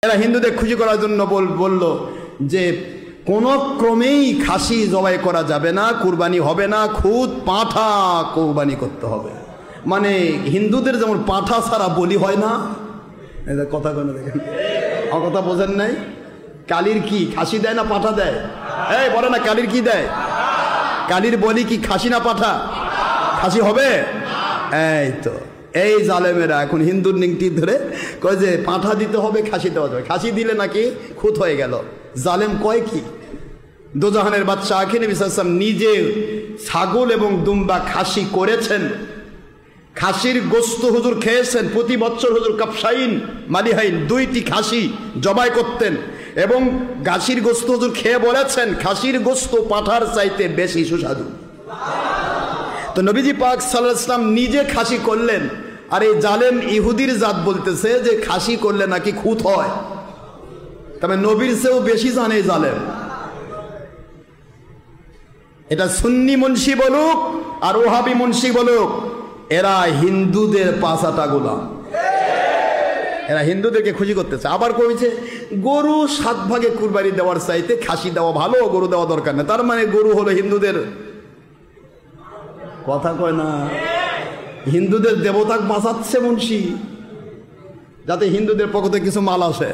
এরা হিন্দুদের খুশি করার জন্য বলল যে কোনো ক্রমেই খাসি জবাই করা যাবে না, কুরবানি হবে না, খুদ পাঁঠা কুরবানি করতে হবে। মানে হিন্দুদের যেমন পাঁঠা ছাড়া বলি হয় না, কথা কেন দেখেন, আমার কথা বোঝেন নাই? কালির কি খাসি দেয় না পাঁঠা দেয়? এই বলে না কালির কি দেয়? কালির বলি কি খাসি না পাঁঠা? খাসি হবে? এই তো এই জালেমেরা এখন হিন্দুর নিংটি ধরে কয় যে পাঁঠা দিতে হবে, খাসি দেওয়া যাবে। খাসি দিলে নাকি খুঁত হয়ে গেল। জালেম কয় কি? দোজাহানের বাদশা আখির নবী সাল্লাল্লাহু আলাইহি ওয়াসাল্লাম নিজে ছাগল এবং দুম্বা খাসি করেছেন। খাসির গোস্ত হুজুর খেয়েছেন। প্রতি বছর হুজুর কাপসাইন মালিহাইন 2টি খাসি জবাই করতেন এবং খাসির গোস্ত হুজুর খেয়ে বলেছেন খাসির গোস্ত পাঁঠার চাইতে বেশি সুস্বাদু। তো নবীজি পাক সাল্লাল্লাহু আলাইহি ওয়াসাল্লাম নিজে খাসি করলেন, আর এই জালেম ইহুদির জাত বলতেছে যে খাসি করলে নাকি খুঁত হয়। তবে নবীর চেয়েও বেশি জানে এই জালেম। এটা সুন্নি মুন্সি বলুক আর ওহাবি মুন্সি বলুক, এরা হিন্দুদের পাঁচাটা গোলাম। এরা হিন্দুদেরকে খুশি করতেছে। আবার কইছে গরু 7 ভাগে কুরবানি দেওয়ার চাইতে খাসি দেওয়া ভালো, গরু দেওয়া দরকার নেই। তার মানে গরু হলো হিন্দুদের, কথা কয় না, হিন্দুদের দেবতাকে বাঁচাচ্ছে মুন্সি, যাতে হিন্দুদের পক্ষ থেকে কিছু মাল আসে।